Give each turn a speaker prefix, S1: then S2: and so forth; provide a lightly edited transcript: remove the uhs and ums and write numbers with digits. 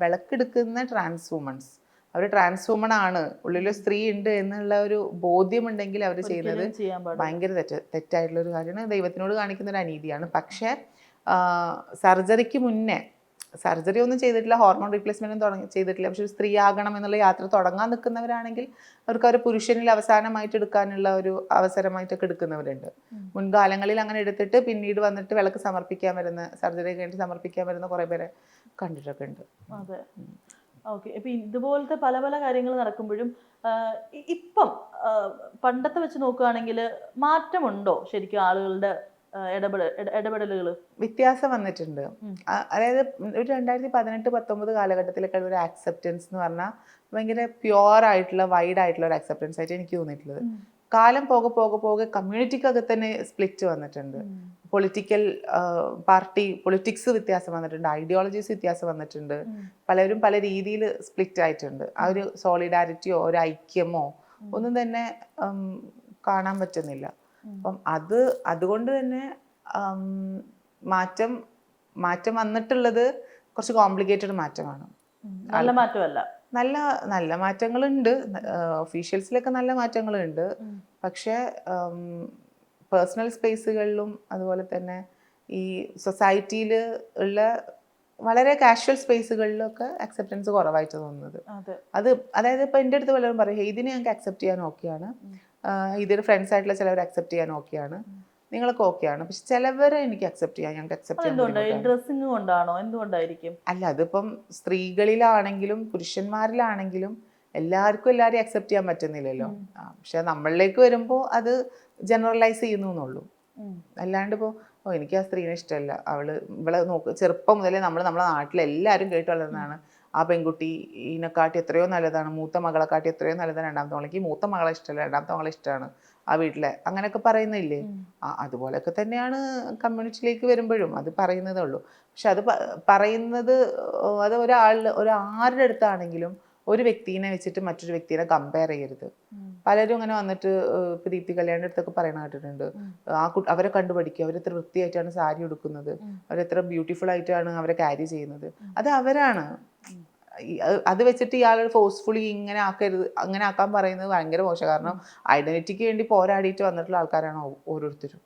S1: വിളക്കെടുക്കുന്ന trans women's, അവർ trans woman ആണ്, ഉള്ളിൽ സ്ത്രീ ഉണ്ട് എന്നുള്ള ഒരു ബോധ്യമുണ്ടെങ്കിൽ അവർ ചെയ്യുന്നത് ഭയങ്കര തെറ്റായിട്ടുള്ള ഒരു കാര്യമാണ്, ദൈവത്തിനോട് കാണിക്കുന്ന ഒരു അനീതിയാണ്. പക്ഷേ സർജറിക്ക് മുന്നേ, സർജറി ഒന്നും ചെയ്തിട്ടില്ല, ഹോർമോൺ റീപ്ലേസ്മെൻറ്റും ചെയ്തിട്ടില്ല, പക്ഷെ ഒരു സ്ത്രീ ആകണം എന്നുള്ള യാത്ര തുടങ്ങാൻ നിൽക്കുന്നവരാണെങ്കിൽ അവർക്ക് അവർ പുരുഷനിൽ അവസാനമായിട്ട് എടുക്കാനുള്ള ഒരു അവസരമായിട്ടൊക്കെ എടുക്കുന്നവരുണ്ട്. മുൻകാലങ്ങളിൽ അങ്ങനെ എടുത്തിട്ട് പിന്നീട് വന്നിട്ട് വിളക്ക് സമർപ്പിക്കാൻ വരുന്ന, സർജറി കഴിഞ്ഞിട്ട് സമർപ്പിക്കാൻ വരുന്ന കുറേ പേരെ കണ്ടിട്ടൊക്കെ ഉണ്ട്.
S2: അതെ, ഓക്കെ. ഇപ്പം ഇതുപോലത്തെ പല പല കാര്യങ്ങൾ നടക്കുമ്പോഴും ഇപ്പം പണ്ടത്തെ വെച്ച് നോക്കുകയാണെങ്കിൽ മാറ്റമുണ്ടോ ശരിക്കും ആളുകളുടെ ഇടപെടലുകൾ?
S1: വ്യത്യാസം വന്നിട്ടുണ്ട്. അതായത് ഒരു 2018-19 കാലഘട്ടത്തിലൊക്കെ ഒരു ആക്സെപ്റ്റൻസ് എന്ന് പറഞ്ഞാൽ ഭയങ്കര പ്യുവർ ആയിട്ടുള്ള വൈഡ് ആയിട്ടുള്ള ഒരു ആക്സെപ്റ്റൻസ് ആയിട്ട് എനിക്ക് തോന്നിയിട്ടുള്ളത്. കാലം പോകെ പോകെ പോകെ കമ്മ്യൂണിറ്റിക്കൊക്കെ തന്നെ സ്പ്ലിറ്റ് വന്നിട്ടുണ്ട്. പൊളിറ്റിക്കൽ പൊളിറ്റിക്സ് വ്യത്യാസം വന്നിട്ടുണ്ട്, ഐഡിയോളജീസ് വ്യത്യാസം വന്നിട്ടുണ്ട്, പലരും പല രീതിയിൽ സ്പ്ലിറ്റ് ആയിട്ടുണ്ട്. ആ ഒരു സോളിഡാരിറ്റിയോ ഒരു ഐക്യമോ ഒന്നും തന്നെ കാണാൻ പറ്റുന്നില്ല. അപ്പം അതുകൊണ്ട് തന്നെ മാറ്റം വന്നിട്ടുള്ളത് കുറച്ച് കോംപ്ലിക്കേറ്റഡ് മാറ്റമാണ്.
S2: നല്ല മാറ്റമല്ല,
S1: നല്ല മാറ്റങ്ങളുണ്ട്, ഒഫീഷ്യൽസിലൊക്കെ നല്ല മാറ്റങ്ങളുണ്ട്. പക്ഷേ പേഴ്സണൽ സ്പേസുകളിലും അതുപോലെ തന്നെ ഈ സൊസൈറ്റിയിൽ ഉള്ള വളരെ കാഷ്വൽ സ്പേസുകളിലൊക്കെ അക്സെപ്റ്റൻസ് കുറവായിട്ട് തോന്നുന്നത്. അതായത് ഇപ്പം എൻ്റെ അടുത്ത് വല്ലവരും പറയും ഇതിനെ ഞങ്ങൾക്ക് അക്സെപ്റ്റ് ചെയ്യാൻ ഓക്കെയാണ്, ഇതിന് ഫ്രണ്ട്സ് ആയിട്ടുള്ള ചിലവർ അക്സെപ്റ്റ് ചെയ്യാൻ ഓക്കെയാണ്, നിങ്ങളൊക്കെ ഓക്കെയാണ്, പക്ഷെ ചിലവരെ എനിക്ക് അക്സെപ്റ്റ് ചെയ്യാൻ, ഞങ്ങൾക്ക് അക്സെപ്റ്റ് ചെയ്യാൻ
S2: ഡ്രസ്സിങ് കൊണ്ടാണോ, എന്തുകൊണ്ടായിരിക്കും?
S1: അല്ല, അതിപ്പം സ്ത്രീകളിലാണെങ്കിലും പുരുഷന്മാരിലാണെങ്കിലും എല്ലാവർക്കും എല്ലാവരെയും അക്സെപ്റ്റ് ചെയ്യാൻ പറ്റുന്നില്ലല്ലോ. പക്ഷെ നമ്മളിലേക്ക് വരുമ്പോൾ അത് ജനറലൈസ് ചെയ്യുന്നു എന്നുള്ളൂ. അല്ലാണ്ട് ഇപ്പോൾ എനിക്ക് ആ സ്ത്രീനെ ഇഷ്ടമല്ല, ഇവളെ ചെറുപ്പം മുതലേ നമ്മളെ നാട്ടിലെല്ലാവരും കേട്ട് വളർന്നതാണ് ആ പെൺകുട്ടി ഇതിനെക്കാട്ടി എത്രയോ നല്ലതാണ്, മൂത്ത മകളെക്കാട്ടി എത്രയോ നല്ലതാണ് രണ്ടാമത്തെ മകളെ, എനിക്ക് മൂത്ത മകളെ ഇഷ്ടമല്ല രണ്ടാമത്തെ മകളെ ഇഷ്ടമാണ് ആ വീട്ടിലെ, അങ്ങനെയൊക്കെ പറയുന്നില്ലേ? അതുപോലെയൊക്കെ തന്നെയാണ് കമ്മ്യൂണിറ്റിയിലേക്ക് വരുമ്പോഴും അത് പറയുന്നതേ ഉള്ളൂ. പക്ഷെ അത് പറയുന്നത് അത് ആരുടെ അടുത്താണെങ്കിലും ഒരു വ്യക്തിനെ വെച്ചിട്ട് മറ്റൊരു വ്യക്തിനെ കമ്പയർ ചെയ്യരുത്. പലരും അങ്ങനെ വന്നിട്ട് ഇപ്പം ദീപ്തി കല്യാണിൻ്റെ അടുത്തൊക്കെ പറയണ കേട്ടിട്ടുണ്ട്, അവരെ കണ്ടുപഠിക്കുക, അവരെത്ര വൃത്തിയായിട്ടാണ് സാരി ഉടുക്കുന്നത്, അവരെത്ര ബ്യൂട്ടിഫുൾ ആയിട്ടാണ് അവരെ ക്യാരി ചെയ്യുന്നത്, അത് അവരാണ്. അത് വെച്ചിട്ട് ഇയാൾ ഫോഴ്സ്ഫുള്ളി ഇങ്ങനെ ആക്കരുത്, അങ്ങനെ ആക്കാൻ പറയുന്നത് ഭയങ്കര മോശം. കാരണം ഐഡന്റിറ്റിക്ക് വേണ്ടി പോരാടിയിട്ട് വന്നിട്ടുള്ള ആൾക്കാരാണ് ഓരോരുത്തരും.